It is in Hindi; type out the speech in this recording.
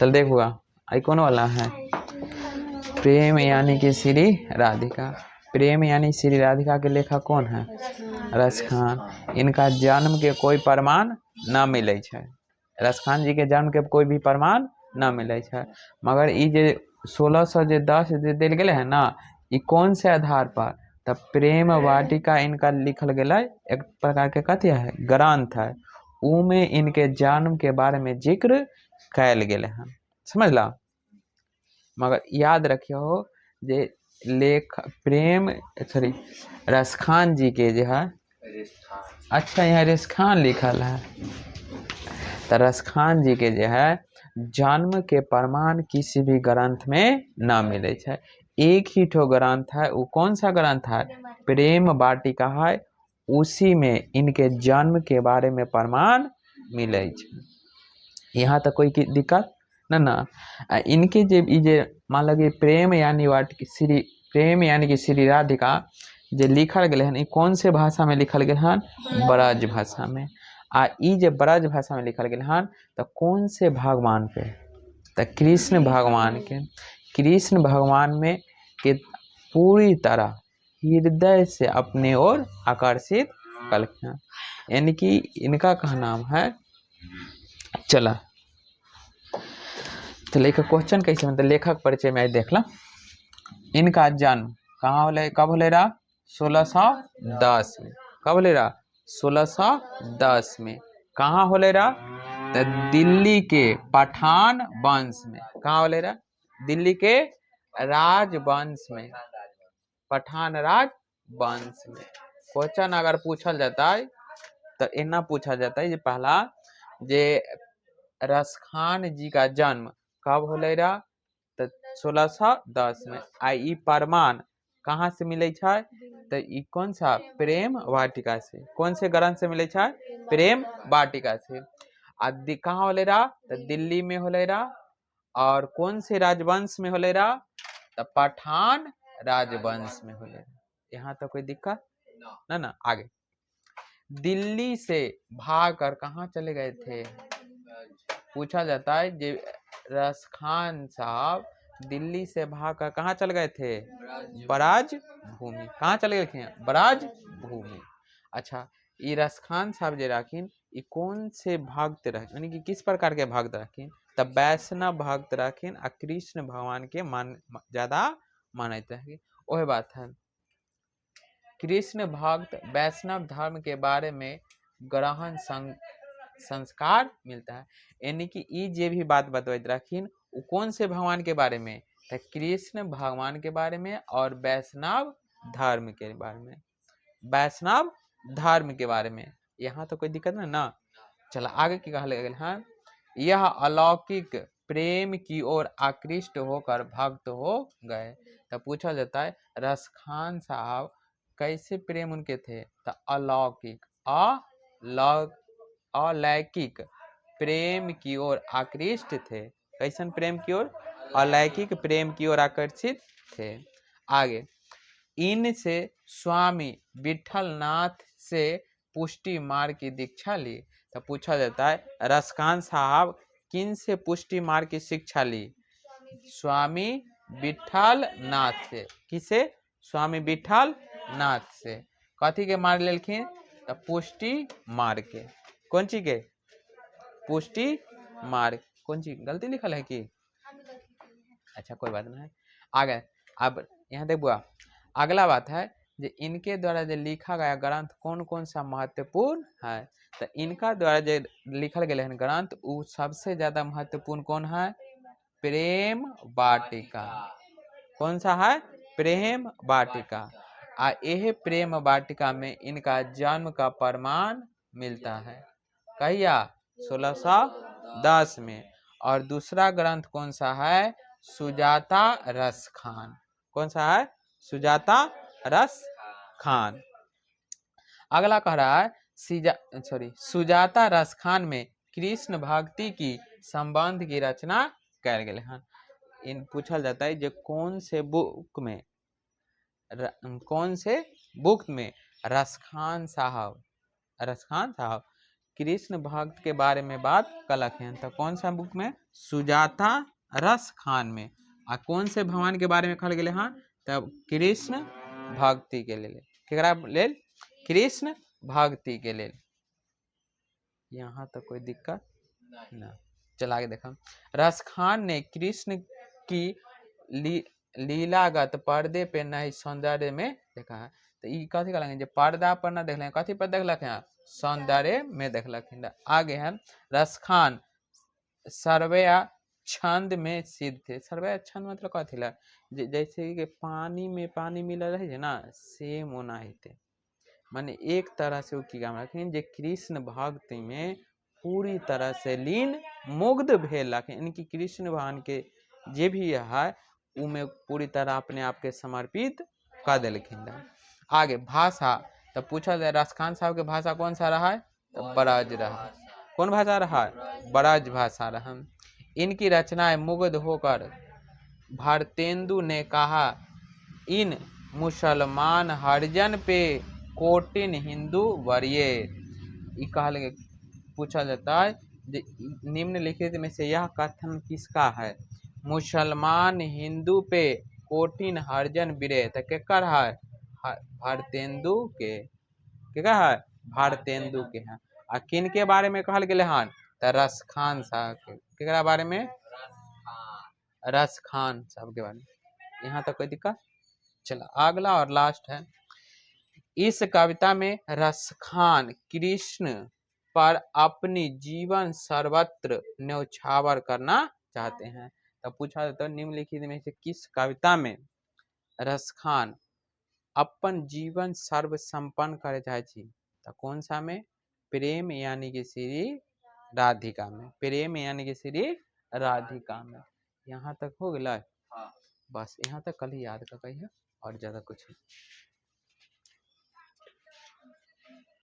चल देख हुआ आई कौन वाला है, प्रेम यानी कि श्री राधिका। प्रेम यानी श्री राधिका के लेखक कौन है, रसखान। इनका जन्म के कोई प्रमाण न मिले छे, रसखान जी के जन्म के कोई भी प्रमाण न मिले छे। मगर ई जे 1610 जे दिल गए है ना, ई कौन से आधार पर, तब प्रेम वाटिका इनका लिखल गया एक प्रकार के कथी है, ग्रंथ है। ऊ में इनके जन्म के बारे में जिक्र कैल गए है, समझला। मगर याद रखियो जे लेख प्रेम सॉरी रसखान जी के जो है, अच्छा यहाँ रसखान लिखल है, तो रसखान जी के जो है जन्म के प्रमाण किसी भी ग्रंथ में न मिले छे। एक ही ठो ग्रंथ है, वो कौन सा ग्रंथ है, प्रेम वाटिका है। उसी में इनके जन्म के बारे में प्रमाण मिले छे। यहाँ तक कोई दिक्कत ना। इनके जे मान लगे प्रेम यानी श्री प्रेम यानी कि श्री राधिका जे लिखल गए हैं, कौन से भाषा में लिखल गए हैं, ब्रज भाषा में। आ ई जे ब्रज भाषा में लिखल गए हैं तो कौन से भगवान पे, तो कृष्ण भगवान के। कृष्ण भगवान में के पूरी तरह हृदय से अपने ओर आकर्षित कलखिन, यानी कि इनका का नाम है। चला तो लेखक क्वेश्चन कैसे मतलब लेखक परिचय में देख ला। इनका जन्म कहाँ होले, कब होले रहा, 1610 में। कब होले रहा, 1610 में। कहाँ होले रहा, तो दिल्ली के पठान वंश में। कहाँ होले रहा, दिल्ली के राजवंश में, पठान राजवंश में। क्वेश्चन अगर पूछल जाता है तो इतना पूछा जाता है जे पहला जे रसखान जी का जन्म कब होले रहा, तो 1610 में। आई प्रमाण कहाँ से मिले छे, तो ई कौन सा, प्रेम वाटिका से। कौन से ग्रंथ से मिले छे, प्रेम वाटिका से। आदि कहाँ होले रहा, तो दिल्ली में होले रहा। और कौन से राजवंश में होले रहा, तो पठान राजवंश में होले रहा। यहाँ तो कोई दिक्कत ना। आगे दिल्ली से भाग कर कहाँ चले गए थे, पूछा जाता है। जे रसखान साहब दिल्ली से भाग कर कहाँ चल गए थे, ब्रज भूमि। कहाँ चले गए थे, ब्रज भूमि। अच्छा ये रसखान साहब जे रखिन, ये कौन से भक्त रखिन, यानी कि किस प्रकार के भक्त रखिन, तब वैष्णव भक्त रखिन। आ कृष्ण भगवान के ज्यादा मानते हैं। वही बात है, कृष्ण भक्त वैष्णव धर्म के बारे में ग्रहण संस्कार मिलता है। यानी कि ई जे भी बात बतवैत रखिन वो कौन से भगवान के बारे में, तो कृष्ण भगवान के बारे में और वैष्णव धर्म के बारे में, वैष्णव धर्म के बारे में। यहाँ तो कोई दिक्कत ना। चला आगे की कहा गया है, यह अलौकिक प्रेम की ओर आकृष्ट होकर भक्त हो गए। तो पूछा जाता है रसखान साहब कैसे प्रेम उनके थे, तो अलौकिक अलौकिक प्रेम की ओर आकृष्ट थे। कैसन प्रेम की ओर, अलौकिक प्रेम की ओर आकर्षित थे। आगे इनसे स्वामी विठलनाथ से पुष्टि मार्ग की दीक्षा ली। तो पूछा जाता है रसखान साहब किन से पुष्टि मार्ग की शिक्षा ली, स्वामी विठलनाथ से। किसे, स्वामी विठलनाथ से। कथी के मार्ग लेलखिन, तो पुष्टि मार्ग के। कौन चीज के, पुष्टि मार्ग। कौन चीज गलती लिखल है कि, अच्छा कोई बात नहीं। आगे अब यहाँ देख बुआ, अगला बात है जो इनके द्वारा जो लिखा गया ग्रंथ कौन कौन सा महत्वपूर्ण है। तो इनका द्वारा जो लिखल गया है ग्रंथ वो सबसे ज्यादा महत्वपूर्ण कौन है, प्रेम वाटिका। कौन सा है, प्रेम वाटिका। यह प्रेम वाटिका में इनका जन्म का प्रमाण मिलता है। कहिया, 1610 में। और दूसरा ग्रंथ कौन सा है, सुजाता रसखान। कौन सा है, सुजाता रसखान। अगला कह रहा है सुजाता रसखान में कृष्ण भक्ति की संबंध की रचना कर गए हैं। इन पूछल जाता है जो कौन से बुक में, कौन से बुक में रसखान साहब कृष्ण भक्त के बारे में बात कलक है। तो कौन सा बुक में? सुजाता रस खान में। आ कौन से भगवान के बारे में कहल गेले हाँ? तब कृष्ण भक्ति के लेल। केकरा लेल? कृष्ण भक्ति के लेल। यहाँ तक कोई दिक्कत ना। चल आगे देखा। रस खान ने कृष्ण की लीलागत पर्दे पे नहीं सौंदर्य में देखा है। तो ई कथी कहलक जे पर्दा पर ना देखल, कथी पर देखलक है? सौंदर्य में देखलक। आगे है रस खान सर्वया छंद में सिद्ध थे। सर्वया छंद मतलब कथी ला? जैसे कि पानी में पानी मिल रहे है ना, सेम होना है। माने एक तरह से वो की काम रखिन जे कृष्ण भक्ति में पूरी तरह से लीन मुग्ध भेल रखिन। इनकी कृष्ण भगवान के जे भी है उमें पूरी तरह अपने आप के समर्पित कर दिलखिन। आगे भाषा तो पूछा जाए रस खान साहब के भाषा कौन सा रहा है? तो ब्रज रहा। कौन भाषा रहा? ब्रज भाषा रहा। इनकी रचनाएं मुग्ध होकर भारतेंदु ने कहा, इन मुसलमान हरिजन पे कोटिन हिंदू वरिये। कहल पूछा जाता है निम्नलिखित में से यह कथन किसका है? मुसलमान हिंदू पे कोटिन हरिजन विरय। तो केकर है? भारतेंदु के। क्या है? भारतेंदु के हैं। आ किन के बारे में कहल गेले हन? तो रस खान साहब के। केकरा बारे में? रस खान साहब के बारे में। यहाँ तक कोई दिक्कत? चला अगला और लास्ट है। इस कविता में रस खान कृष्ण पर अपनी जीवन सर्वत्र न्यौछावर करना चाहते हैं। तो पूछा जाता है निम्नलिखित में से किस कविता में रस खान अपन जीवन सर्व संपन्न करे चाहे छी? तो कौन सा में? प्रेम यानी कि श्री राधिका में। प्रेम यानी कि श्री राधिका में। यहाँ तक हो गया? बस यहाँ तक कल ही याद कर कहिए और ज्यादा कुछ नहीं।